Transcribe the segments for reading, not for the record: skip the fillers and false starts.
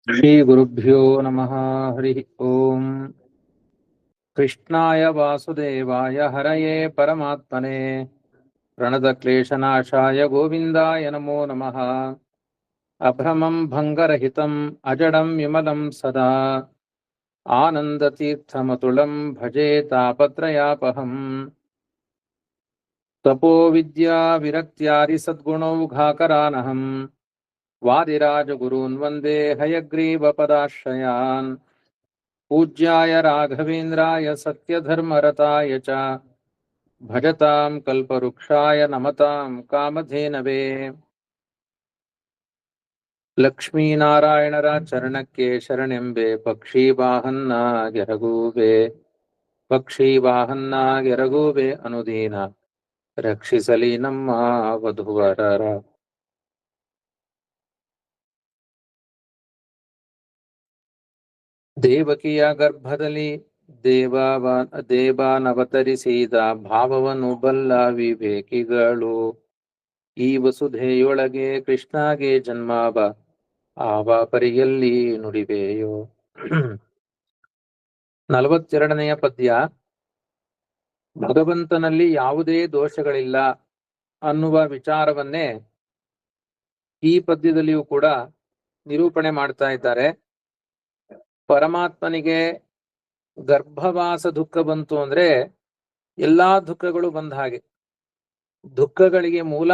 ಶ್ರೀ ಗುರುಭ್ಯೋ ನಮಃ. ಹರಿ ಓಂ. ಕೃಷ್ಣಾಯ ವಾಸುದೇವಾಯ ಹರಯೇ ಪರಮಾತ್ಮನೆ ಪ್ರಣತ ಕ್ಲೇಶನಾಶಾಯ ಗೋವಿಂದಾಯ ನಮೋ ನಮಃ. ಅಭ್ರಮಂ ಭಂಗರಹಿತಂ ಅಜಡಂ ವಿಮಲಂ ಸದಾ ಆನಂದತೀರ್ಥಮತುಳಂ ಭಜೆ ತಾಪತ್ರಯಾಪಹಂ. ತಪೋ ವಿದ್ಯಾ ವಿರಕ್ತ್ಯಾದಿ ಸದ್ಗುಣೌಘಾಕರಾನಹಂ ವಾದಿರಾಜಗುರೂನ್ ವಂದೇ ಹಯಗ್ರೀವಪದಾಶ್ರಯಾನ್. ಪೂಜ್ಯಾಯ ರಾಘವೇಂದ್ರಾಯ ಸತ್ಯಧರ್ಮರತಾಯ ಚ ಭಜತಾಂ ಕಲ್ಪವೃಕ್ಷಾಯ ನಮತಾಂ ಕಾಮಧೇನವೇ. ಲಕ್ಷ್ಮೀನಾರಾಯಣರ ಚರಣಕ್ಕೆ ಶರಣೆಂಬೆ ಪಕ್ಷಿವಾಹನ್ನಾಗೆರಗೂಬೆ ಪಕ್ಷಿವಾಹನ್ನಾಗೆರಗೂಬೆ ಅನುದೀನ ರಕ್ಷಿಸಲಿ ನಮ್ಮ ವಧುವರರ. ದೇವಕಿಯ ಗರ್ಭದಲ್ಲಿ ದೇವಾನವತರಿಸಿದ ಭಾವವನ್ನು ಬಲ್ಲ ವಿವೇಕಿಗಳು ಈ ವಸುಧೆಯೊಳಗೆ ಕೃಷ್ಣಗೆ ಜನ್ಮಾವ ಆವ ಪರಿಯಲ್ಲಿ ನುಡಿವೆಯೋ. 42ನೆಯ ಪದ್ಯ. ಭಗವಂತನಲ್ಲಿ ಯಾವುದೇ ದೋಷಗಳಿಲ್ಲ ಅನ್ನುವ ವಿಚಾರವನ್ನೇ ಈ ಪದ್ಯದಲ್ಲಿಯೂ ಕೂಡ ನಿರೂಪಣೆ ಮಾಡ್ತಾ ಇದ್ದಾರೆ. ಪರಮಾತ್ಮನಿಗೆ ಗರ್ಭವಾಸ ದುಃಖ ಬಂತು ಅಂದ್ರೆ ಎಲ್ಲಾ ದುಃಖಗಳು ಬಂದ ಹಾಗೆ. ದುಃಖಗಳಿಗೆ ಮೂಲ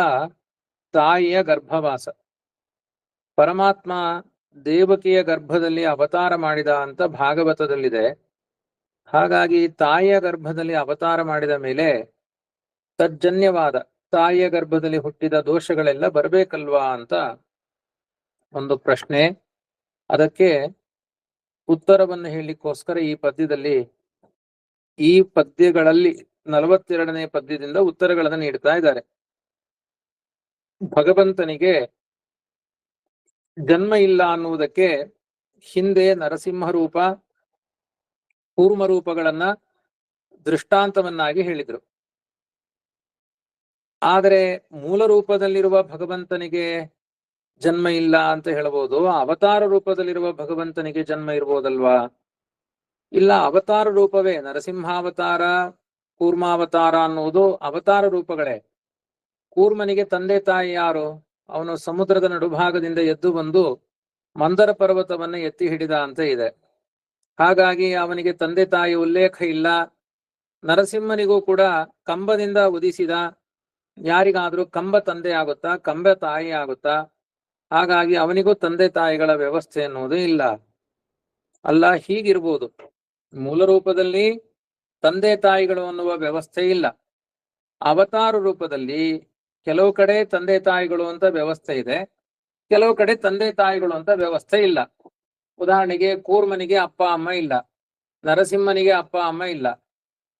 ತಾಯಿಯ ಗರ್ಭವಾಸ. ಪರಮಾತ್ಮ ದೇವಕಿಯ ಗರ್ಭದಲ್ಲಿ ಅವತಾರ ಮಾಡಿದ ಅಂತ ಭಾಗವತದಲ್ಲಿದೆ. ಹಾಗಾಗಿ ತಾಯಿಯ ಗರ್ಭದಲ್ಲಿ ಅವತಾರ ಮಾಡಿದ ಮೇಲೆ ತಜ್ಜನ್ಯವಾದ ತಾಯಿಯ ಗರ್ಭದಲ್ಲಿ ಹುಟ್ಟಿದ ದೋಷಗಳೆಲ್ಲ ಬರಬೇಕಲ್ವಾ ಅಂತ ಒಂದು ಪ್ರಶ್ನೆ. ಅದಕ್ಕೆ ಉತ್ತರವನ್ನು ಹೇಳಲಿಕ್ಕೋಸ್ಕರ ಈ ಪದ್ಯದಲ್ಲಿ ಈ ಪದ್ಯಗಳಲ್ಲಿ 42ನೇ ಪದ್ಯದಿಂದ ಉತ್ತರಗಳನ್ನು ನೀಡ್ತಾ ಇದ್ದಾರೆ. ಭಗವಂತನಿಗೆ ಜನ್ಮ ಇಲ್ಲ ಅನ್ನುವುದಕ್ಕೆ ಹಿಂದೆ ನರಸಿಂಹ ರೂಪ ಕೂರ್ಮ ರೂಪಗಳನ್ನ ದೃಷ್ಟಾಂತವನ್ನಾಗಿ ಹೇಳಿದ್ರು. ಆದರೆ ಮೂಲ ರೂಪದಲ್ಲಿರುವ ಭಗವಂತನಿಗೆ ಜನ್ಮ ಇಲ್ಲ ಅಂತ ಹೇಳಬಹುದು. ಅವತಾರ ರೂಪದಲ್ಲಿರುವ ಭಗವಂತನಿಗೆ ಜನ್ಮ ಇರ್ಬೋದಲ್ವಾ? ಇಲ್ಲ, ಅವತಾರ ರೂಪವೇ. ನರಸಿಂಹಾವತಾರ ಕೂರ್ಮಾವತಾರ ಅನ್ನುವುದು ಅವತಾರ ರೂಪಗಳೇ. ಕೂರ್ಮನಿಗೆ ತಂದೆ ತಾಯಿ ಯಾರು? ಅವನು ಸಮುದ್ರದ ನಡುಭಾಗದಿಂದ ಎದ್ದು ಬಂದು ಮಂದರ ಪರ್ವತವನ್ನ ಎತ್ತಿ ಹಿಡಿದ ಅಂತ ಇದೆ. ಹಾಗಾಗಿ ಅವನಿಗೆ ತಂದೆ ತಾಯಿ ಉಲ್ಲೇಖ ಇಲ್ಲ. ನರಸಿಂಹನಿಗೂ ಕೂಡ ಕಂಬದಿಂದ ಉದಿಸಿದ. ಯಾರಿಗಾದ್ರೂ ಕಂಬ ತಂದೆ ಆಗುತ್ತಾ? ಕಂಬ ತಾಯಿ ಆಗುತ್ತಾ? ಹಾಗಾಗಿ ಅವನಿಗೂ ತಂದೆ ತಾಯಿಗಳ ವ್ಯವಸ್ಥೆ ಅನ್ನೋದು ಇಲ್ಲ. ಅಲ್ಲ, ಹೀಗಿರ್ಬೋದು. ಮೂಲ ರೂಪದಲ್ಲಿ ತಂದೆ ತಾಯಿಗಳು ಅನ್ನುವ ವ್ಯವಸ್ಥೆ ಇಲ್ಲ. ಅವತಾರ ರೂಪದಲ್ಲಿ ಕೆಲವು ಕಡೆ ತಂದೆ ತಾಯಿಗಳು ಅಂತ ವ್ಯವಸ್ಥೆ ಇದೆ, ಕೆಲವು ಕಡೆ ತಂದೆ ತಾಯಿಗಳು ಅಂತ ವ್ಯವಸ್ಥೆ ಇಲ್ಲ. ಉದಾಹರಣೆಗೆ ಕೂರ್ಮನಿಗೆ ಅಪ್ಪ ಅಮ್ಮ ಇಲ್ಲ, ನರಸಿಂಹನಿಗೆ ಅಪ್ಪ ಅಮ್ಮ ಇಲ್ಲ.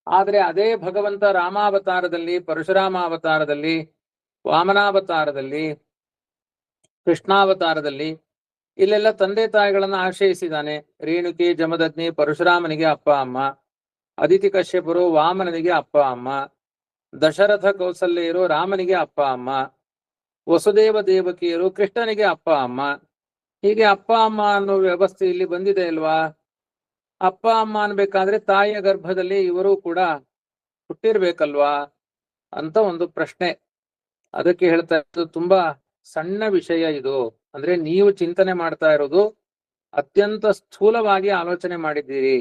ಆದ್ರೆ ಅದೇ ಭಗವಂತ ರಾಮಾವತಾರದಲ್ಲಿ, ಪರಶುರಾಮಾವತಾರದಲ್ಲಿ, ವಾಮನಾವತಾರದಲ್ಲಿ, ಕೃಷ್ಣಾವತಾರದಲ್ಲಿ ಇಲ್ಲೆಲ್ಲ ತಂದೆ ತಾಯಿಗಳನ್ನ ಆಶ್ರಯಿಸಿದ್ದಾನೆ. ರೇಣುಕಿ, ಜಮದಗ್ನಿ, ಪರಶುರಾಮನಿಗೆ ಅಪ್ಪ ಅಮ್ಮ, ಅದಿತಿ ಕಶ್ಯಪರು ವಾಮನನಿಗೆ ಅಪ್ಪ ಅಮ್ಮ, ದಶರಥ ಕೌಸಲ್ಯರು ರಾಮನಿಗೆ ಅಪ್ಪ ಅಮ್ಮ, ವಸುದೇವ ದೇವಕಿಯರು ಕೃಷ್ಣನಿಗೆ ಅಪ್ಪ ಅಮ್ಮ. ಹೀಗೆ ಅಪ್ಪ ಅಮ್ಮ ಅನ್ನೋ ವ್ಯವಸ್ಥೆ ಇಲ್ಲಿ ಬಂದಿದೆ ಅಲ್ವಾ? ಅಪ್ಪ ಅಮ್ಮ ಅನ್ಬೇಕಾದ್ರೆ ತಾಯಿಯ ಗರ್ಭದಲ್ಲಿ ಇವರು ಕೂಡ ಹುಟ್ಟಿರ್ಬೇಕಲ್ವಾ ಅಂತ ಒಂದು ಪ್ರಶ್ನೆ. ಅದಕ್ಕೆ ಹೇಳ್ತಾ ಇರೋದು ತುಂಬಾ ಸಣ್ಣ ವಿಷಯ ಇದು. ಅಂದ್ರೆ ನೀವು ಚಿಂತನೆ ಮಾಡ್ತಾ ಇರೋದು ಅತ್ಯಂತ ಸ್ಥೂಲವಾಗಿ ಆಲೋಚನೆ ಮಾಡಿದ್ದೀರಿ.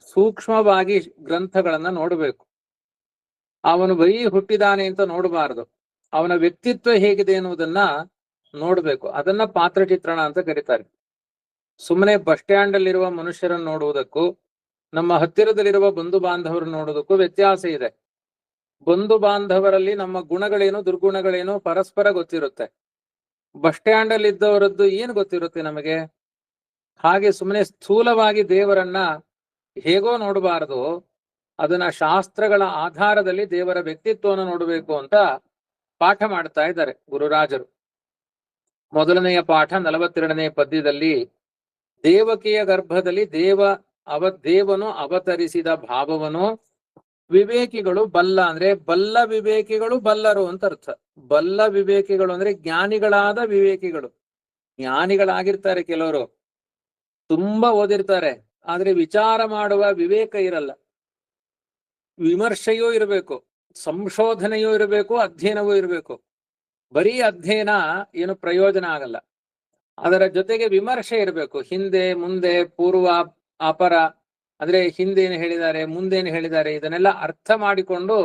ಸೂಕ್ಷ್ಮವಾಗಿ ಗ್ರಂಥಗಳನ್ನ ನೋಡಬೇಕು. ಅವನು ಬರೀ ಹುಟ್ಟಿದಾನೆ ಅಂತ ನೋಡಬಾರದು. ಅವನ ವ್ಯಕ್ತಿತ್ವ ಹೇಗಿದೆ ಎನ್ನುವುದನ್ನ ನೋಡ್ಬೇಕು. ಅದನ್ನ ಪಾತ್ರ ಚಿತ್ರಣ ಅಂತ ಕರೀತಾರೆ. ಸುಮ್ಮನೆ ಬಸ್ ಸ್ಟ್ಯಾಂಡ್ ಅಲ್ಲಿರುವ ಮನುಷ್ಯರನ್ನು ನೋಡುವುದಕ್ಕೂ ನಮ್ಮ ಹತ್ತಿರದಲ್ಲಿರುವ ಬಂಧು ಬಾಂಧವರು ನೋಡುವುದಕ್ಕೂ ವ್ಯತ್ಯಾಸ ಇದೆ. ಬಂಧು ಬಾಂಧವರಲ್ಲಿ ನಮ್ಮ ಗುಣಗಳೇನು ದುರ್ಗುಣಗಳೇನು ಪರಸ್ಪರ ಗೊತ್ತಿರುತ್ತೆ. ಬಸ್ ಸ್ಟ್ಯಾಂಡ್ ಅಲ್ಲಿ ಇದ್ದವರದ್ದು ಏನು ಗೊತ್ತಿರುತ್ತೆ ನಮಗೆ? ಹಾಗೆ ಸುಮ್ಮನೆ ಸ್ಥೂಲವಾಗಿ ದೇವರನ್ನ ಹೇಗೋ ನೋಡಬಾರದು. ಅದನ್ನ ಶಾಸ್ತ್ರಗಳ ಆಧಾರದಲ್ಲಿ ದೇವರ ವ್ಯಕ್ತಿತ್ವವನ್ನು ನೋಡಬೇಕು ಅಂತ ಪಾಠ ಮಾಡ್ತಾ ಇದ್ದಾರೆ ಗುರುರಾಜರು. ಮೊದಲನೆಯ ಪಾಠ 42ನೇ ಪದ್ಯದಲ್ಲಿ ದೇವಕಿಯ ಗರ್ಭದಲ್ಲಿ ದೇವನು ಅವತರಿಸಿದ ಭಾವವನ್ನು ವಿವೇಕಿಗಳು ಬಲ್ಲ ಅಂದ್ರೆ ಬಲ್ಲ ವಿವೇಕಿಗಳು ಬಲ್ಲರು ಅಂತ ಅರ್ಥ. ಬಲ್ಲ ವಿವೇಕಿಗಳು ಅಂದ್ರೆ ಜ್ಞಾನಿಗಳಾದ ವಿವೇಕಿಗಳು. ಜ್ಞಾನಿಗಳಾಗಿರ್ತಾರೆ ಕೆಲವರು, ತುಂಬಾ ಓದಿರ್ತಾರೆ, ಆದ್ರೆ ವಿಚಾರ ಮಾಡುವ ವಿವೇಕ ಇರಲ್ಲ. ವಿಮರ್ಶೆಯೂ ಇರಬೇಕು, ಸಂಶೋಧನೆಯೂ ಇರಬೇಕು, ಅಧ್ಯಯನವೂ ಇರಬೇಕು. ಬರೀ ಅಧ್ಯಯನ ಏನು ಪ್ರಯೋಜನ ಆಗಲ್ಲ, ಅದರ ಜೊತೆಗೆ ವಿಮರ್ಶೆ ಇರಬೇಕು. ಹಿಂದೆ ಮುಂದೆ ಪೂರ್ವ ಅಪರ, ಅಂದ್ರೆ ಹಿಂದೇನು ಹೇಳಿದ್ದಾರೆ ಮುಂದೇನು ಹೇಳಿದ್ದಾರೆ ಇದನ್ನೆಲ್ಲ ಅರ್ಥ ಮಾಡಿಕೊಂಡು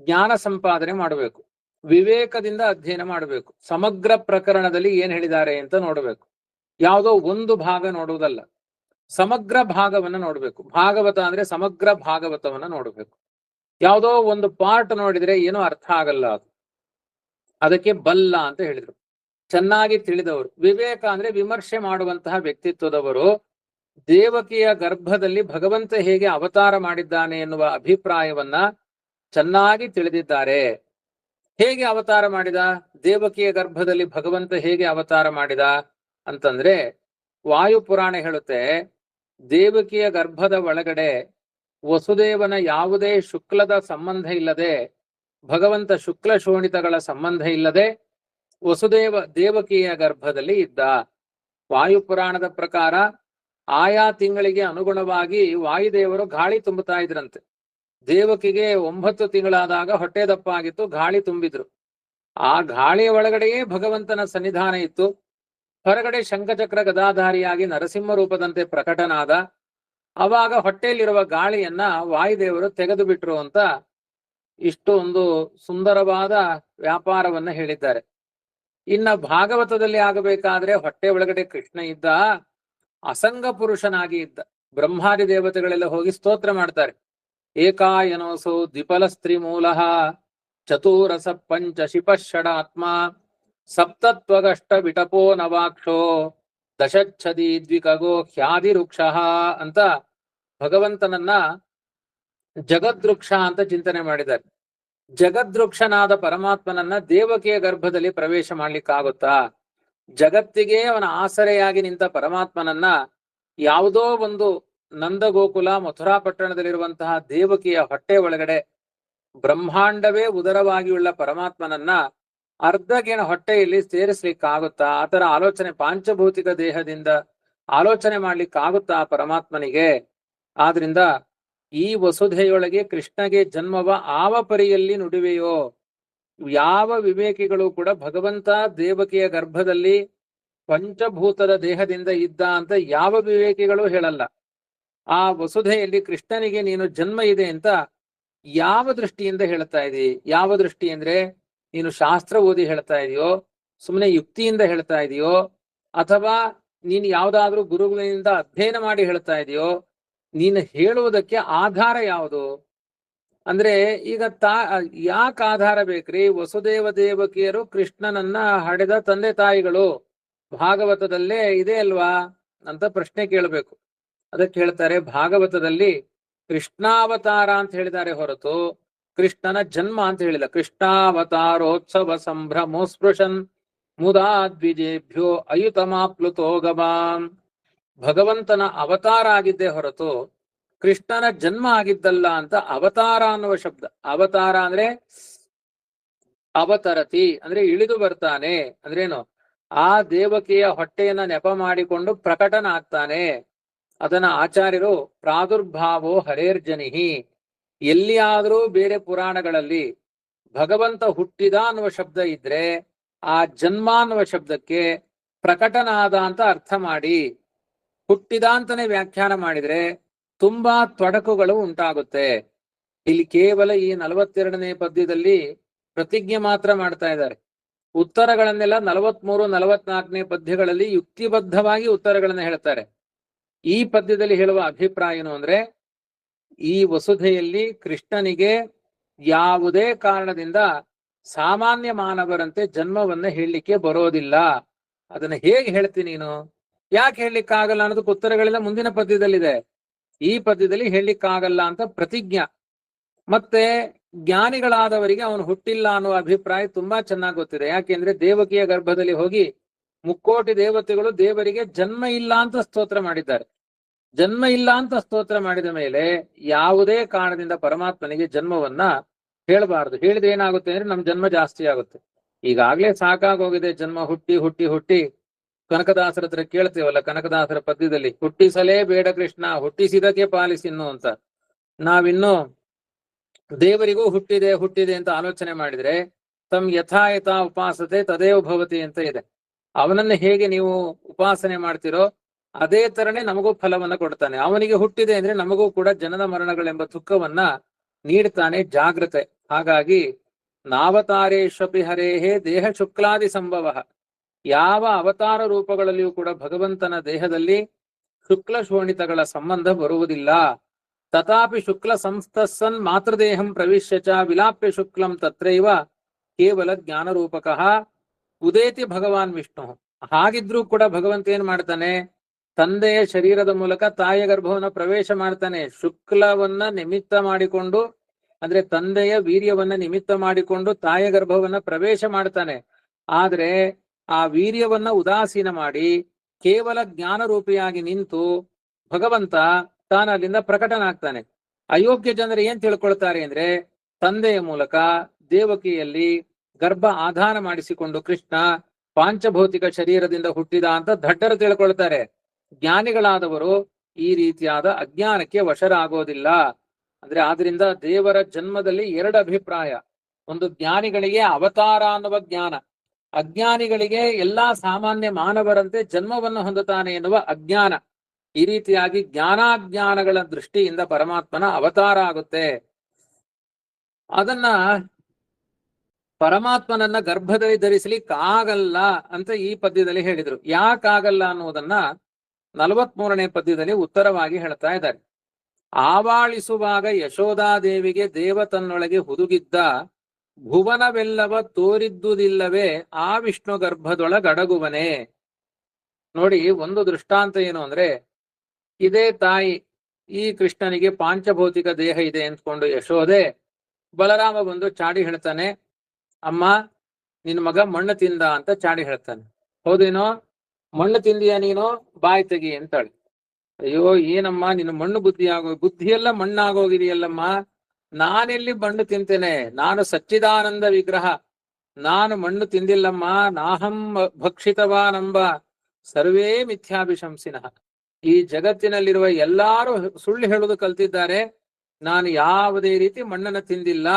ಜ್ಞಾನ ಸಂಪಾದನೆ ಮಾಡಬೇಕು. ವಿವೇಕದಿಂದ ಅಧ್ಯಯನ ಮಾಡಬೇಕು. ಸಮಗ್ರ ಪ್ರಕರಣದಲ್ಲಿ ಏನ್ ಹೇಳಿದ್ದಾರೆ ಅಂತ ನೋಡಬೇಕು. ಯಾವುದೋ ಒಂದು ಭಾಗ ನೋಡುವುದಲ್ಲ, ಸಮಗ್ರ ಭಾಗವನ್ನ ನೋಡ್ಬೇಕು. ಭಾಗವತ ಅಂದ್ರೆ ಸಮಗ್ರ ಭಾಗವತವನ್ನ ನೋಡ್ಬೇಕು. ಯಾವುದೋ ಒಂದು ಪಾರ್ಟ್ ನೋಡಿದ್ರೆ ಏನೋ ಅರ್ಥ ಆಗಲ್ಲ, ಅದಕ್ಕೆ ಬಲ್ಲ ಅಂತ ಹೇಳಿದ್ರು. ಚೆನ್ನಾಗಿ ತಿಳಿದವರು. ವಿವೇಕ ಅಂದ್ರೆ ವಿಮರ್ಶೆ ಮಾಡುವಂತಹ ವ್ಯಕ್ತಿತ್ವದವರು. ದೇವಕಿಯ ಗರ್ಭದಲ್ಲಿ ಭಗವಂತ ಹೇಗೆ ಅವತಾರ ಮಾಡಿದ್ದಾನೆ ಎನ್ನುವ ಅಭಿಪ್ರಾಯವನ್ನ ಚೆನ್ನಾಗಿ ತಿಳಿದಿದ್ದಾರೆ. ಹೇಗೆ ಅವತಾರ ಮಾಡಿದ, ದೇವಕಿಯ ಗರ್ಭದಲ್ಲಿ ಭಗವಂತ ಹೇಗೆ ಅವತಾರ ಮಾಡಿದ ಅಂತಂದ್ರೆ, ವಾಯುಪುರಾಣ ಹೇಳುತ್ತೆ, ದೇವಕಿಯ ಗರ್ಭದ ಒಳಗಡೆ ವಸುದೇವನ ಯಾವುದೇ ಶುಕ್ಲದ ಸಂಬಂಧ ಇಲ್ಲದೆ, ಭಗವಂತ ಶುಕ್ಲ ಶೋಣಿತಗಳ ಸಂಬಂಧ ಇಲ್ಲದೆ ವಸುದೇವ ದೇವಕಿಯ ಗರ್ಭದಲ್ಲಿ ಇದ್ದ. ವಾಯುಪುರಾಣದ ಪ್ರಕಾರ ಆಯಾ ತಿಂಗಳಿಗೆ ಅನುಗುಣವಾಗಿ ವಾಯುದೇವರು ಗಾಳಿ ತುಂಬುತ್ತಾ ಇದ್ರಂತೆ. ದೇವಕಿಗೆ 9 ತಿಂಗಳಾದಾಗ ಹೊಟ್ಟೆ ದಪ್ಪ ಆಗಿತ್ತು, ಗಾಳಿ ತುಂಬಿದ್ರು. ಆ ಗಾಳಿಯ ಒಳಗಡೆಯೇ ಭಗವಂತನ ಸನ್ನಿಧಾನ ಇತ್ತು. ಹೊರಗಡೆ ಶಂಖಚಕ್ರ ಗದಾಧಾರಿಯಾಗಿ ನರಸಿಂಹ ರೂಪದಂತೆ ಪ್ರಕಟನಾದ. ಅವಾಗ ಹೊಟ್ಟೆಯಲ್ಲಿರುವ ಗಾಳಿಯನ್ನ ವಾಯುದೇವರು ತೆಗೆದು ಬಿಟ್ರು ಅಂತ ಇಷ್ಟು ಒಂದು ಸುಂದರವಾದ ವ್ಯಾಪಾರವನ್ನ ಹೇಳಿದ್ದಾರೆ. ಇನ್ನ ಭಾಗವತದಲ್ಲಿ ಆಗಬೇಕಾದ್ರೆ ಹೊಟ್ಟೆ ಒಳಗಡೆ ಕೃಷ್ಣ ಇದ್ದ, ಅಸಂಗ ಪುರುಷನಾಗಿ ಇದ್ದ. ಬ್ರಹ್ಮಾದಿ ದೇವತೆಗಳೆಲ್ಲ ಹೋಗಿ ಸ್ತೋತ್ರ ಮಾಡ್ತಾರೆ. ಏಕಾಯನೋಸೋ ದ್ವಿಪಲ ಸ್ತ್ರೀ ಮೂಲ ಚತುರಸ ಪಂಚ ಶಿಪಷಡಾತ್ಮ ಸಪ್ತತ್ವಗಷ್ಟ ವಿಟಪೋ ನವಾಕ್ಷೋ ದಶಚ್ಛದಿ ದ್ವಿಕಗೋ ಹ್ಯಾದಿರುಕ್ಷ ಅಂತ ಭಗವಂತನನ್ನ ಜಗದ್ವೃಕ್ಷ ಅಂತ ಚಿಂತನೆ ಮಾಡಿದ್ದಾರೆ. ಜಗದ್ವೃಕ್ಷನಾದ ಪರಮಾತ್ಮನನ್ನ ದೇವಕಿಯ ಗರ್ಭದಲ್ಲಿ ಪ್ರವೇಶ ಮಾಡ್ಲಿಕ್ಕಾಗುತ್ತಾ? ಜಗತ್ತಿಗೆ ಅವನ ಆಸರೆಯಾಗಿ ನಿಂತ ಪರಮಾತ್ಮನನ್ನ ಯಾವುದೋ ಒಂದು ನಂದಗೋಕುಲ ಮಥುರಾ ಪಟ್ಟಣದಲ್ಲಿರುವಂತಹ ದೇವಕಿಯ ಹೊಟ್ಟೆ ಒಳಗಡೆ ಬ್ರಹ್ಮಾಂಡವೇ ಉದರವಾಗಿ ಉಳ್ಳ ಪರಮಾತ್ಮನನ್ನ ಅರ್ಧಗಿನ ಹೊಟ್ಟೆಯಲ್ಲಿ ಸೇರಿಸ್ಲಿಕ್ಕಾಗುತ್ತಾ? ಆತರ ಆಲೋಚನೆ ಪಾಂಚಭೌತಿಕ ದೇಹದಿಂದ ಆಲೋಚನೆ ಮಾಡ್ಲಿಕ್ಕಾಗುತ್ತಾ ಪರಮಾತ್ಮನಿಗೆ? ಆದ್ರಿಂದ ಈ ವಸುಧೆಯೊಳಗೆ ಕೃಷ್ಣಗೆ ಜನ್ಮವ ಆವ ಪರಿಯಲ್ಲಿ ನುಡಿವೆಯೋ? ಯಾವ ವಿವೇಕಿಗಳು ಕೂಡ ಭಗವಂತ ದೇವಕಿಯ ಗರ್ಭದಲ್ಲಿ ಪಂಚಭೂತದ ದೇಹದಿಂದ ಇದ್ದ ಅಂತ ಯಾವ ವಿವೇಕಿಗಳು ಹೇಳಲ್ಲ. ಆ ವಸುಧೆಯಲ್ಲಿ ಕೃಷ್ಣನಿಗೆ ನೀನು ಜನ್ಮ ಇದೆ ಅಂತ ಯಾವ ದೃಷ್ಟಿಯಿಂದ ಹೇಳ್ತಾ ಇದೀ? ಯಾವ ದೃಷ್ಟಿ ಅಂದ್ರೆ ನೀನು ಶಾಸ್ತ್ರ ಓದಿ ಹೇಳ್ತಾ ಇದೆಯೋ, ಸುಮ್ಮನೆ ಯುಕ್ತಿಯಿಂದ ಹೇಳ್ತಾ ಇದೆಯೋ, ಅಥವಾ ನೀನು ಯಾವ್ದಾದ್ರೂ ಗುರುಗಳಿಂದ ಅಧ್ಯಯನ ಮಾಡಿ ಹೇಳ್ತಾ ಇದೆಯೋ? ನೀನು ಹೇಳುವುದಕ್ಕೆ ಆಧಾರ ಯಾವುದು ಅಂದ್ರೆ, ಈಗ ಯಾಕೆ ಆಧಾರ ಬೇಕ್ರಿ? ವಸುದೇವ ದೇವಕಿಯರು ಕೃಷ್ಣನನ್ನ ಹಡೆದ ತಂದೆ ತಾಯಿಗಳು, ಭಾಗವತದಲ್ಲೇ ಇದೆ ಅಲ್ವಾ ಅಂತ ಪ್ರಶ್ನೆ ಕೇಳಬೇಕು. ಅದಕ್ಕೆ ಹೇಳ್ತಾರೆ, ಭಾಗವತದಲ್ಲಿ ಕೃಷ್ಣಾವತಾರ ಅಂತ ಹೇಳಿದ್ದಾರೆ ಹೊರತು ಕೃಷ್ಣನ ಜನ್ಮ ಅಂತ ಹೇಳಿಲ್ಲ. ಕೃಷ್ಣಾವತಾರೋತ್ಸವ ಸಂಭ್ರಮೋಸ್ಪೃಶನ್ ಮುದಾ ದ್ವಿಜೇಭ್ಯೋ ಅಯುತಮಾಪ್ಲುತೋ ಗವಾಂ. ಭಗವಂತನ ಅವತಾರ ಆಗಿದ್ದೇ ಹೊರತು ಕೃಷ್ಣನ ಜನ್ಮ ಆಗಿದ್ದಲ್ಲ ಅಂತ ಅವತಾರ ಅನ್ನುವ ಶಬ್ದ. ಅವತಾರ ಅಂದ್ರೆ ಅವತರತಿ ಅಂದ್ರೆ ಇಳಿದು ಬರ್ತಾನೆ ಅಂದ್ರೇನು? ಆ ದೇವಕಿಯ ಹೊಟ್ಟೆಯನ್ನ ನೆಪ ಮಾಡಿಕೊಂಡು ಪ್ರಕಟನ ಆಗ್ತಾನೆ. ಅದನ್ನ ಆಚಾರ್ಯರು ಪ್ರಾದುರ್ಭಾವೋ ಹರೇರ್ಜನಿಹಿ, ಎಲ್ಲಿಯಾದರೂ ಬೇರೆ ಪುರಾಣಗಳಲ್ಲಿ ಭಗವಂತ ಹುಟ್ಟಿದ ಅನ್ನುವ ಶಬ್ದ ಇದ್ರೆ ಆ ಜನ್ಮ ಅನ್ನುವ ಶಬ್ದಕ್ಕೆ ಪ್ರಕಟನಾದ ಅಂತ ಅರ್ಥ ಮಾಡಿ ಹುಟ್ಟಿದ ಅಂತಾನೆ ವ್ಯಾಖ್ಯಾನ ಮಾಡಿದ್ರೆ ತುಂಬಾ ತೊಡಕುಗಳು ಉಂಟಾಗುತ್ತೆ. ಇಲ್ಲಿ ಕೇವಲ ಈ 42ನೇ ಪದ್ಯದಲ್ಲಿ ಪ್ರತಿಜ್ಞೆ ಮಾತ್ರ ಮಾಡ್ತಾ ಇದ್ದಾರೆ. ಉತ್ತರಗಳನ್ನೆಲ್ಲ 43, 44ನೇ ಪದ್ಯಗಳಲ್ಲಿ ಯುಕ್ತಿಬದ್ಧವಾಗಿ ಉತ್ತರಗಳನ್ನ ಹೇಳ್ತಾರೆ. ಈ ಪದ್ಯದಲ್ಲಿ ಹೇಳುವ ಅಭಿಪ್ರಾಯ ಏನು ಅಂದ್ರೆ, ಈ ವಸುಧೆಯಲ್ಲಿ ಕೃಷ್ಣನಿಗೆ ಯಾವುದೇ ಕಾರಣದಿಂದ ಸಾಮಾನ್ಯ ಮಾನವರಂತೆ ಜನ್ಮವನ್ನ ಹೇಳಲಿಕ್ಕೆ ಬರೋದಿಲ್ಲ. ಅದನ್ನ ಹೇಗೆ ಹೇಳ್ತೀನಿ ನೀನು? ಯಾಕೆ ಹೇಳಲಿಕ್ಕಾಗಲ್ಲ ಅನ್ನೋದಕ್ಕೆ ಉತ್ತರಗಳೆಲ್ಲ ಮುಂದಿನ ಪದ್ಯದಲ್ಲಿದೆ. ಈ ಪದ್ಯದಲ್ಲಿ ಹೇಳಲಿಕ್ಕಾಗಲ್ಲ ಅಂತ ಪ್ರತಿಜ್ಞಾ. ಮತ್ತೆ ಜ್ಞಾನಿಗಳಾದವರಿಗೆ ಅವನು ಹುಟ್ಟಿಲ್ಲ ಅನ್ನುವ ಅಭಿಪ್ರಾಯ ತುಂಬಾ ಚೆನ್ನಾಗಿ ಗೊತ್ತಿದೆ. ಯಾಕೆಂದ್ರೆ ದೇವಕಿಯ ಗರ್ಭದಲ್ಲಿ ಹೋಗಿ 3 ಕೋಟಿ ದೇವತೆಗಳು ದೇವರಿಗೆ ಜನ್ಮ ಇಲ್ಲ ಅಂತ ಸ್ತೋತ್ರ ಮಾಡಿದ್ದಾರೆ. ಜನ್ಮ ಇಲ್ಲ ಅಂತ ಸ್ತೋತ್ರ ಮಾಡಿದ ಮೇಲೆ ಯಾವುದೇ ಕಾರಣದಿಂದ ಪರಮಾತ್ಮನಿಗೆ ಜನ್ಮವನ್ನ ಹೇಳಬಾರದು. ಹೇಳಿದ್ರೆ ಏನಾಗುತ್ತೆ ಅಂದ್ರೆ ನಮ್ ಜನ್ಮ ಜಾಸ್ತಿ ಆಗುತ್ತೆ. ಈಗಾಗ್ಲೇ ಸಾಕಾಗೋಗಿದೆ ಜನ್ಮ ಹುಟ್ಟಿ ಹುಟ್ಟಿ ಹುಟ್ಟಿ. ಕನಕದಾಸರ ಹತ್ರ ಕೇಳ್ತೇವಲ್ಲ, ಕನಕದಾಸರ ಪದ್ಯದಲ್ಲಿ ಹುಟ್ಟಿಸಲೇ ಬೇಡ ಕೃಷ್ಣ ಹುಟ್ಟಿಸಿದಕ್ಕೆ ಪಾಲಿಸಿನ್ನು ಅಂತ. ನಾವಿನ್ನು ದೇವರಿಗೂ ಹುಟ್ಟಿದೆ ಹುಟ್ಟಿದೆ ಅಂತ ಆಲೋಚನೆ ಮಾಡಿದ್ರೆ ತಮ್ ಯಥಾಯಥ ಉಪಾಸತೆ ತದೇವ ಭವತಿ ಅಂತ ಇದೆ. ಅವನನ್ನ ಹೇಗೆ ನೀವು ಉಪಾಸನೆ ಮಾಡ್ತಿರೋ ಅದೇ ತರನೇ ನಮಗೂ ಫಲವನ್ನ ಕೊಡ್ತಾನೆ. ಅವನಿಗೆ ಹುಟ್ಟಿದೆ ಅಂದ್ರೆ ನಮಗೂ ಕೂಡ ಜನನ ಮರಣಗಳೆಂಬ ದುಃಖವನ್ನ ನೀಡ್ತಾನೆ. ಜಾಗ್ರತೆ. ಹಾಗಾಗಿ ನಾವತಾರೇಶ್ವಪಿ ಹರೇಹೇ ದೇಹ ಶುಕ್ಲಾದಿ ಸಂಭವ. ಯಾವ ಅವತಾರ ರೂಪಗಳಲ್ಲಿಯೂ ಕೂಡ ಭಗವಂತನ ದೇಹದಲ್ಲಿ ಶುಕ್ಲ ಶೋಣಿತಗಳ ಸಂಬಂಧ ಬರುವುದಿಲ್ಲ. ತಥಾಪಿ ಶುಕ್ಲ ಸಂಸ್ಥಸನ್ ಮಾತೃದೇಹಂ ಪ್ರವಿಶ್ಯ ಚ ವಿಲಾಪ್ಯ ಶುಕ್ಲಂ ತತ್ರೈವ ಕೇವಲ ಜ್ಞಾನರೂಪಕಃ ಉದೇತಿ ಭಗವಾನ್ ವಿಷ್ಣು. ಹಾಗಿದ್ರೂ ಕೂಡ ಭಗವಂತ ಏನ್ ಮಾಡ್ತಾನೆ, ತಂದೆಯ ಶರೀರದ ಮೂಲಕ ತಾಯಿಯ ಗರ್ಭವನ್ನ ಪ್ರವೇಶ ಮಾಡ್ತಾನೆ. ಶುಕ್ಲವನ್ನ ನಿಮಿತ್ತ ಮಾಡಿಕೊಂಡು, ಅಂದ್ರೆ ತಂದೆಯ ವೀರ್ಯವನ್ನ ನಿಮಿತ್ತ ಮಾಡಿಕೊಂಡು ತಾಯಿಯ ಗರ್ಭವನ್ನ ಪ್ರವೇಶ ಮಾಡ್ತಾನೆ. ಆದ್ರೆ ಆ ವೀರ್ಯವನ್ನ ಉದಾಸೀನ ಮಾಡಿ ಕೇವಲ ಜ್ಞಾನರೂಪಿಯಾಗಿ ನಿಂತು ಭಗವಂತ ತಾನು ಅಲ್ಲಿಂದ ಪ್ರಕಟನಾಗ್ತಾನೆ. ಅಯೋಗ್ಯ ಜನರು ಏನ್ ತಿಳ್ಕೊಳ್ತಾರೆ ಅಂದ್ರೆ ತಂದೆಯ ಮೂಲಕ ದೇವಕಿಯಲ್ಲಿ ಗರ್ಭ ಆಧಾನ ಮಾಡಿಸಿಕೊಂಡು ಕೃಷ್ಣ ಪಾಂಚಭೌತಿಕ ಶರೀರದಿಂದ ಹುಟ್ಟಿದ ಅಂತ ದಡ್ಡರು ತಿಳ್ಕೊಳ್ತಾರೆ. ಜ್ಞಾನಿಗಳಾದವರು ಈ ರೀತಿಯಾದ ಅಜ್ಞಾನಕ್ಕೆ ವಶರಾಗೋದಿಲ್ಲ. ಅಂದ್ರೆ ಆದ್ರಿಂದ ದೇವರ ಜನ್ಮದಲ್ಲಿ ಎರಡು ಅಭಿಪ್ರಾಯ. ಒಂದು ಜ್ಞಾನಿಗಳಿಗೆ ಅವತಾರ ಅನ್ನುವ ಜ್ಞಾನ, ಅಜ್ಞಾನಿಗಳಿಗೆ ಎಲ್ಲಾ ಸಾಮಾನ್ಯ ಮಾನವರಂತೆ ಜನ್ಮವನ್ನು ಹೊಂದುತ್ತಾನೆ ಎನ್ನುವ ಅಜ್ಞಾನ. ಈ ರೀತಿಯಾಗಿ ಜ್ಞಾನಾಜ್ಞಾನಗಳ ದೃಷ್ಟಿಯಿಂದ ಪರಮಾತ್ಮನ ಅವತಾರ ಆಗುತ್ತೆ. ಅದನ್ನ ಪರಮಾತ್ಮನನ್ನ ಗರ್ಭದಲ್ಲಿ ಧರಿಸಲಿಕ್ಕಾಗಲ್ಲ ಅಂತ ಈ ಪದ್ಯದಲ್ಲಿ ಹೇಳಿದ್ರು. ಯಾಕಾಗಲ್ಲ ಅನ್ನುವುದನ್ನ 43ನೇ ಪದ್ಯದಲ್ಲಿ ಉತ್ತರವಾಗಿ ಹೇಳ್ತಾ ಇದ್ದಾರೆ. ಆವಾಳಿಸುವಾಗ ಯಶೋಧಾದೇವಿಗೆ ದೇವ ತನ್ನೊಳಗೆ ಹುದುಗಿದ್ದ ಭುವನವೆಲ್ಲವ ತೋರಿದ್ದುದಿಲ್ಲವೇ ಆ ವಿಷ್ಣು ಗರ್ಭದೊಳಗಡಗುವನೆ. ನೋಡಿ, ಒಂದು ದೃಷ್ಟಾಂತ ಏನು ಅಂದ್ರೆ, ಇದೇ ತಾಯಿ ಈ ಕೃಷ್ಣನಿಗೆ ಪಾಂಚಭೌತಿಕ ದೇಹ ಇದೆ ಅಂದ್ಕೊಂಡು ಯಶೋದೆ, ಬಲರಾಮ ಬಂದು ಚಾಡಿ ಹೇಳ್ತಾನೆ, ಅಮ್ಮ ನಿನ್ ಮಗ ಮಣ್ಣು ತಿಂದ ಅಂತ ಚಾಡಿ ಹೇಳ್ತಾನೆ. ಹೌದೇನೋ, ಮಣ್ಣು ತಿಂದಿಯ ನೀನು, ಬಾಯಿ ತೆಗಿ ಅಂತಾಳೆ. ಅಯ್ಯೋ ಏನಮ್ಮ ನಿನ್ನ ಮಣ್ಣು ಬುದ್ಧಿಯೆಲ್ಲ ಮಣ್ಣಾಗೋಗಿದೆಯಲ್ಲಮ್ಮ, ನಾನೆಲ್ಲಿ ಮಣ್ಣು ತಿಂತೇನೆ, ನಾನು ಸಚ್ಚಿದಾನಂದ ವಿಗ್ರಹ, ನಾನು ಮಣ್ಣು ತಿಂದಿಲ್ಲಮ್ಮ. ನಾಹಂ ಭಕ್ಷಿತವಾನಂಬ ಸರ್ವೇ ಮಿಥ್ಯಾಭಿಶಂಸಿನಃ. ಈ ಜಗತ್ತಿನಲ್ಲಿರುವ ಎಲ್ಲಾರು ಸುಳ್ಳು ಹೇಳುವುದು ಕಲ್ತಿದ್ದಾರೆ, ನಾನು ಯಾವುದೇ ರೀತಿ ಮಣ್ಣನ್ನು ತಿಂದಿಲ್ಲ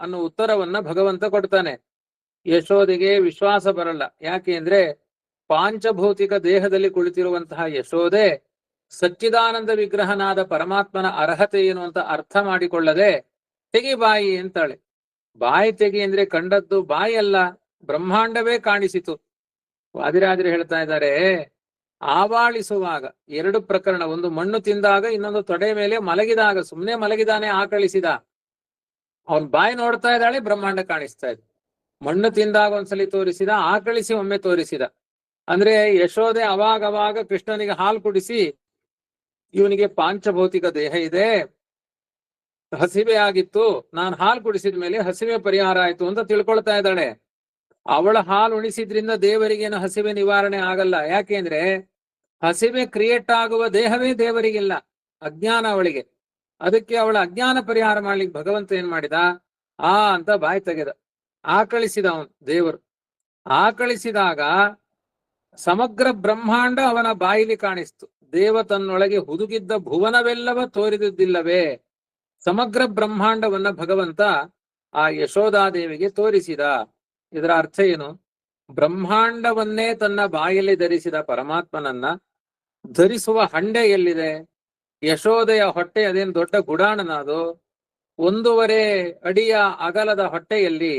ಅನ್ನೋ ಉತ್ತರವನ್ನ ಭಗವಂತ ಕೊಡ್ತಾನೆ. ಯಶೋದೆಗೆ ವಿಶ್ವಾಸ ಬರಲ್ಲ. ಯಾಕೆ ಅಂದ್ರೆ ಪಾಂಚಭೌತಿಕ ದೇಹದಲ್ಲಿ ಕುಳಿತಿರುವಂತಹ ಯಶೋದೆ ಸಚ್ಚಿದಾನಂದ ವಿಗ್ರಹನಾದ ಪರಮಾತ್ಮನ ಅರ್ಹತೆ ಏನು ಅಂತ ಅರ್ಥ ಮಾಡಿಕೊಳ್ಳದೆ ತೆಗಿ ಬಾಯಿ ಅಂತಾಳೆ. ಬಾಯಿ ತೆಗಿ ಅಂದ್ರೆ ಕಂಡದ್ದು ಬಾಯಿ ಅಲ್ಲ, ಬ್ರಹ್ಮಾಂಡವೇ ಕಾಣಿಸಿತು. ವಾದಿರಾಜರು ಹೇಳ್ತಾ ಇದ್ದಾರೆ, ಆವಾಳಿಸುವಾಗ ಎರಡು ಪ್ರಕರಣ. ಒಂದು ಮಣ್ಣು ತಿಂದಾಗ, ಇನ್ನೊಂದು ತೊಡೆ ಮೇಲೆ ಮಲಗಿದಾಗ. ಸುಮ್ಮನೆ ಮಲಗಿದಾನೆ, ಆಕಳಿಸಿದ. ಅವನ್ ಬಾಯಿ ನೋಡ್ತಾ ಇದ್ದಾಳೆ, ಬ್ರಹ್ಮಾಂಡ ಕಾಣಿಸ್ತಾ ಇದೆ. ಮಣ್ಣು ತಿಂದಾಗ ಒಂದ್ಸಲಿ ತೋರಿಸಿದ, ಆಕಳಿಸಿ ಒಮ್ಮೆ ತೋರಿಸಿದ. ಅಂದ್ರೆ ಯಶೋದೆ ಅವಾಗವಾಗ ಕೃಷ್ಣನಿಗೆ ಹಾಲು ಕುಡಿಸಿ, ಇವನಿಗೆ ಪಾಂಚಭೌತಿಕ ದೇಹ ಇದೆ, ಹಸಿವೆ ಆಗಿತ್ತು, ನಾನು ಹಾಲು ಕುಡಿಸಿದ ಮೇಲೆ ಹಸಿವೆ ಪರಿಹಾರ ಆಯ್ತು ಅಂತ ತಿಳ್ಕೊಳ್ತಾ ಇದ್ದಾಳೆ. ಅವಳ ಹಾಲು ಉಣಿಸಿದ್ರಿಂದ ದೇವರಿಗೇನು ಹಸಿವೆ ನಿವಾರಣೆ ಆಗಲ್ಲ. ಯಾಕೆಂದ್ರೆ ಹಸಿವೆ ಕ್ರಿಯೇಟ್ ಆಗುವ ದೇಹವೇ ದೇವರಿಗಿಲ್ಲ, ಅಜ್ಞಾನ ಅವಳಿಗೆ. ಅದಕ್ಕೆ ಅವಳ ಅಜ್ಞಾನ ಪರಿಹಾರ ಮಾಡ್ಲಿಕ್ಕೆ ಭಗವಂತ ಏನ್ ಮಾಡಿದ, ಅಂತ ಬಾಯಿ ತೆಗೆದ. ಆಕಳಿಸಿದ ಅವನು ದೇವರು. ಆಕಳಿಸಿದಾಗ ಸಮಗ್ರ ಬ್ರಹ್ಮಾಂಡ ಅವನ ಬಾಯಿಲಿ ಕಾಣಿಸ್ತು. ದೇವ ತನ್ನೊಳಗೆ ಹುದುಗಿದ್ದ ಭುವನವೆಲ್ಲವ ತೋರಿದಿಲ್ಲವೇ. ಸಮಗ್ರ ಬ್ರಹ್ಮಾಂಡವನ್ನ ಭಗವಂತ ಆ ಯಶೋಧಾದೇವಿಗೆ ತೋರಿಸಿದ. ಇದರ ಅರ್ಥ ಏನು? ಬ್ರಹ್ಮಾಂಡವನ್ನೇ ತನ್ನ ಬಾಯಲ್ಲಿ ಧರಿಸಿದ ಪರಮಾತ್ಮನನ್ನ ಧರಿಸುವ ಹಂಡೆ ಎಲ್ಲಿದೆ? ಯಶೋದೆಯ ಹೊಟ್ಟೆ ಅದೇನು ದೊಡ್ಡ ಗುಡಾಣನದು? 1.5 ಅಡಿಯ ಅಗಲದ ಹೊಟ್ಟೆಯಲ್ಲಿ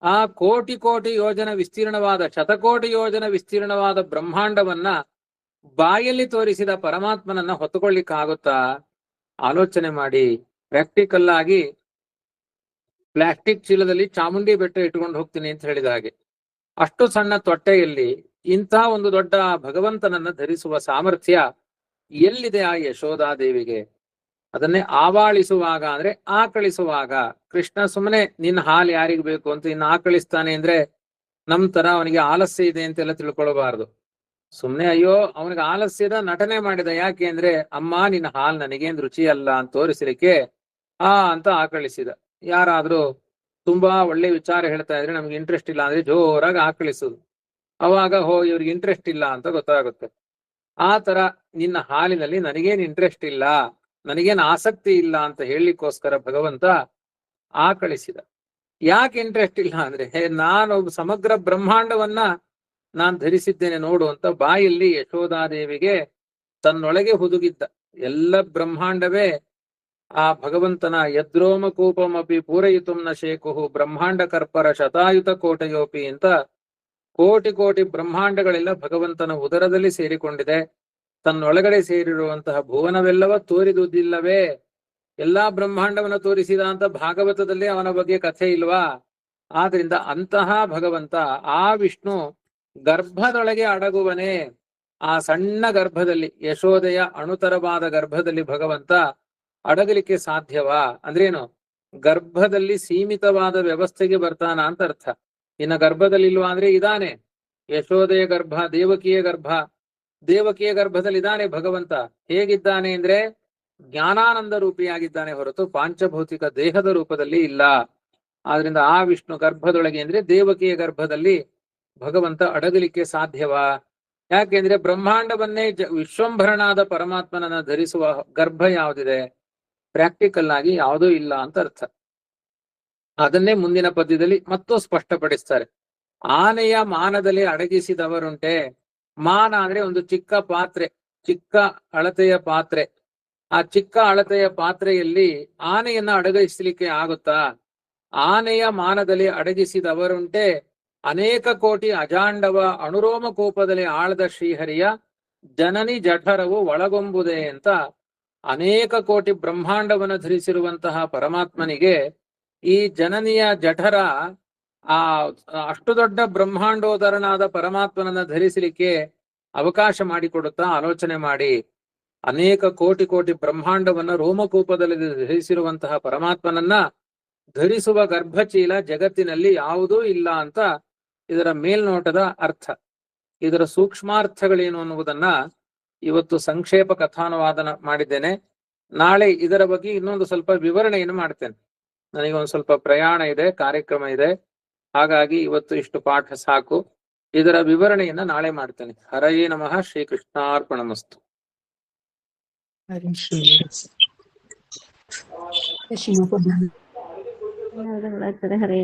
ಆ ಕೋಟಿ ಕೋಟಿ ಯೋಜನ ವಿಸ್ತೀರ್ಣವಾದ, ಶತಕೋಟಿ ಯೋಜನ ವಿಸ್ತೀರ್ಣವಾದ ಬ್ರಹ್ಮಾಂಡವನ್ನ ಬಾಯಲ್ಲಿ ತೋರಿಸಿದ ಪರಮಾತ್ಮನನ್ನ ಹೊತ್ತುಕೊಳ್ಳಿಕ್ಕಾಗುತ್ತಾ? ಆಲೋಚನೆ ಮಾಡಿ. ಪ್ರಾಕ್ಟಿಕಲ್ ಆಗಿ ಪ್ಲಾಸ್ಟಿಕ್ ಚೀಲದಲ್ಲಿ ಚಾಮುಂಡಿ ಬೆಟ್ಟ ಇಟ್ಕೊಂಡು ಹೋಗ್ತೀನಿ ಅಂತ ಹೇಳಿದ ಹಾಗೆ, ಅಷ್ಟು ಸಣ್ಣ ತೊಟ್ಟೆಯಲ್ಲಿ ಇಂಥ ಒಂದು ದೊಡ್ಡ ಭಗವಂತನನ್ನ ಧರಿಸುವ ಸಾಮರ್ಥ್ಯ ಎಲ್ಲಿದೆ ಆ ಯಶೋಧಾದೇವಿಗೆ? ಅದನ್ನೇ ಆವಾಳಿಸುವಾಗ ಅಂದ್ರೆ ಆಕಳಿಸುವಾಗ. ಕೃಷ್ಣ ಸುಮ್ಮನೆ ನಿನ್ನ ಹಾಲು ಯಾರಿಗ್ ಬೇಕು ಅಂತ ಇನ್ನು ಆಕಳಿಸ್ತಾನೆ ಅಂದ್ರೆ ನಮ್ ತರ ಅವನಿಗೆ ಆಲಸ್ಯ ಇದೆ ಅಂತೆಲ್ಲ ತಿಳ್ಕೊಳ್ಬಾರ್ದು. ಸುಮ್ನೆ ಅಯ್ಯೋ ಅವನಿಗೆ ಆಲಸ್ಯದ ನಟನೆ ಮಾಡಿದ. ಯಾಕೆ ಅಂದ್ರೆ ಅಮ್ಮ ನಿನ್ನ ಹಾಲ್ ನನಗೇನ್ ರುಚಿ ಅಲ್ಲ ಅಂತ ತೋರಿಸಲಿಕ್ಕೆ ಅಂತ ಆಕಳಿಸಿದ. ಯಾರಾದ್ರೂ ತುಂಬಾ ಒಳ್ಳೆ ವಿಚಾರ ಹೇಳ್ತಾ ಇದ್ರೆ ನಮ್ಗೆ ಇಂಟ್ರೆಸ್ಟ್ ಇಲ್ಲ ಅಂದ್ರೆ ಜೋರಾಗಿ ಆಕಳಿಸುದು. ಅವಾಗ ಇವ್ರಿಗೆ ಇಂಟ್ರೆಸ್ಟ್ ಇಲ್ಲ ಅಂತ ಗೊತ್ತಾಗುತ್ತೆ. ಆ ತರ ನಿನ್ನ ಹಾಲಿನಲ್ಲಿ ನನಗೇನ್ ಇಂಟ್ರೆಸ್ಟ್ ಇಲ್ಲ, ನನಗೇನ್ ಆಸಕ್ತಿ ಇಲ್ಲ ಅಂತ ಹೇಳಲಿಕ್ಕೋಸ್ಕರ ಭಗವಂತ ಆಕಳಿಸಿದ. ಯಾಕೆ ಇಂಟ್ರೆಸ್ಟ್ ಇಲ್ಲ ಅಂದ್ರೆ ನಾನು ಸಮಗ್ರ ಬ್ರಹ್ಮಾಂಡವನ್ನ ನಾನ್ ಧರಿಸಿದ್ದೇನೆ ನೋಡು ಅಂತ ಬಾಯಲ್ಲಿ ಯಶೋಧಾದೇವಿಗೆ ತನ್ನೊಳಗೆ ಹುದುಗಿದ್ದ. ಎಲ್ಲ ಬ್ರಹ್ಮಾಂಡವೇ ಆ ಭಗವಂತನ ಯದ್ರೋಮಕೂಪಮಪಿ ಪೂರಯಿತುಂ ನ ಶೇಕುಹು ಬ್ರಹ್ಮಾಂಡ ಕರ್ಪರ ಶತಾಯುತ ಕೋಟಯೋಪಿ ಅಂತ ಕೋಟಿ ಕೋಟಿ ಬ್ರಹ್ಮಾಂಡಗಳೆಲ್ಲ ಭಗವಂತನ ಉದರದಲ್ಲಿ ಸೇರಿಕೊಂಡಿದೆ. ತನ್ನೊಳಗಡೆ ಸೇರಿರುವಂತಹ ಭುವನವೆಲ್ಲವ ತೋರಿದುದಿಲ್ಲವೇ? ಎಲ್ಲಾ ಬ್ರಹ್ಮಾಂಡವನ್ನು ತೋರಿಸಿದ ಅಂತ ಭಾಗವತದಲ್ಲಿ ಅವನ ಬಗ್ಗೆ ಕಥೆ ಇಲ್ವಾ? ಆದ್ರಿಂದ ಅಂತಹ ಭಗವಂತ ಆ ವಿಷ್ಣು ಗರ್ಭದೊಳಗೆ ಅಡಗುವನೇ. ಆ ಸಣ್ಣ ಗರ್ಭದಲ್ಲಿ, ಯಶೋದೆಯ ಅಣುತರವಾದ ಗರ್ಭದಲ್ಲಿ ಭಗವಂತ ಅಡಗಲಿಕ್ಕೆ ಸಾಧ್ಯವಾ? ಅಂದ್ರೇನು? ಗರ್ಭದಲ್ಲಿ ಸೀಮಿತವಾದ ವ್ಯವಸ್ಥೆಗೆ ಬರ್ತಾನ ಅಂತ ಅರ್ಥ. ಇನ್ನ ಗರ್ಭದಲ್ಲಿ ಇಲ್ವಾ ಅಂದ್ರೆ ಇದಾನೆ. ಯಶೋದೆಯ ಗರ್ಭ, ದೇವಕಿಯ ಗರ್ಭ, ದೇವಕಿಯ ಗರ್ಭದಲ್ಲಿ ಇದ್ದಾನೆ ಭಗವಂತ. ಹೇಗಿದ್ದಾನೆ ಅಂದ್ರೆ ಜ್ಞಾನಾನಂದ ರೂಪಿಯಾಗಿದ್ದಾನೆ ಹೊರತು ಪಾಂಚಭೌತಿಕ ದೇಹದ ರೂಪದಲ್ಲಿ ಇಲ್ಲ. ಆದ್ರಿಂದ ಆ ವಿಷ್ಣು ಗರ್ಭದೊಳಗೆ ಅಂದ್ರೆ ದೇವಕಿಯ ಗರ್ಭದಲ್ಲಿ ಭಗವಂತ ಅಡಗಲಿಕ್ಕೆ ಸಾಧ್ಯವಾ? ಯಾಕೆಂದ್ರೆ ಬ್ರಹ್ಮಾಂಡವನ್ನೇ ವಿಶ್ವಂಭರನಾದ ಪರಮಾತ್ಮನನ್ನ ಧರಿಸುವ ಗರ್ಭ ಯಾವುದಿದೆ? ಪ್ರಾಕ್ಟಿಕಲ್ ಆಗಿ ಯಾವುದೂ ಇಲ್ಲ ಅಂತ ಅರ್ಥ. ಅದನ್ನೇ ಮುಂದಿನ ಪದ್ಯದಲ್ಲಿ ಮತ್ತೂ ಸ್ಪಷ್ಟಪಡಿಸ್ತಾರೆ. ಆನೆಯ ಮಾನದಲ್ಲಿ ಅಡಗಿಸಿದವರುಂಟೆ. ಮಾನ ಅಂದ್ರೆ ಒಂದು ಚಿಕ್ಕ ಪಾತ್ರೆ, ಚಿಕ್ಕ ಅಳತೆಯ ಪಾತ್ರೆ. ಆ ಚಿಕ್ಕ ಅಳತೆಯ ಪಾತ್ರೆಯಲ್ಲಿ ಆನೆಯನ್ನ ಅಡಗಿಸಲಿಕ್ಕೆ ಆಗುತ್ತಾ? ಆನೆಯ ಮಾನದಲ್ಲಿ ಅಡಗಿಸಿದವರುಂಟೆ. ಅನೇಕ ಕೋಟಿ ಅಜಾಂಡವ ಅಣುರೋಮ ಕೋಪದಲ್ಲಿ ಆಳದ ಶ್ರೀಹರಿಯ ಜನನಿ ಜಠರವು ಒಳಗೊಂಬುದೆ ಅಂತ ಅನೇಕ ಕೋಟಿ ಬ್ರಹ್ಮಾಂಡವನ್ನು ಧರಿಸಿರುವಂತಹ ಪರಮಾತ್ಮನಿಗೆ ಈ ಜನನಿಯ ಜಠರ ಅಷ್ಟು ದೊಡ್ಡ ಬ್ರಹ್ಮಾಂಡೋದರನಾದ ಪರಮಾತ್ಮನನ್ನ ಧರಿಸಲಿಕ್ಕೆ ಅವಕಾಶ ಮಾಡಿಕೊಡುತ್ತಾ? ಆಲೋಚನೆ ಮಾಡಿ. ಅನೇಕ ಕೋಟಿ ಕೋಟಿ ಬ್ರಹ್ಮಾಂಡವನ್ನ ರೋಮಕೂಪದಲ್ಲಿ ಧರಿಸಿರುವಂತಹ ಪರಮಾತ್ಮನನ್ನ ಧರಿಸುವ ಗರ್ಭಚೀಲ ಜಗತ್ತಿನಲ್ಲಿ ಯಾವುದೂ ಇಲ್ಲ ಅಂತ ಇದರ ಮೇಲ್ನೋಟದ ಅರ್ಥ. ಇದರ ಸೂಕ್ಷ್ಮಾರ್ಥಗಳೇನು ಅನ್ನುವುದನ್ನ ಇವತ್ತು ಸಂಕ್ಷೇಪ ಕಥಾನುವಾದನ ಮಾಡಿದ್ದೇನೆ. ನಾಳೆ ಇದರ ಬಗ್ಗೆ ಇನ್ನೊಂದು ಸ್ವಲ್ಪ ವಿವರಣೆಯನ್ನು ಮಾಡ್ತೇನೆ. ನನಗೆ ಒಂದು ಸ್ವಲ್ಪ ಪ್ರಯಾಣ ಇದೆ, ಕಾರ್ಯಕ್ರಮ ಇದೆ. ಹಾಗಾಗಿ ಇವತ್ತು ಇಷ್ಟು ಪಾಠ ಸಾಕು. ಇದರ ವಿವರಣೆಯನ್ನ ನಾಳೆ ಮಾಡ್ತೇನೆ. ಹರಯೇ ನಮಃ. ಶ್ರೀಕೃಷ್ಣಾರ್ಪಣಮಸ್ತು. ಹರೇ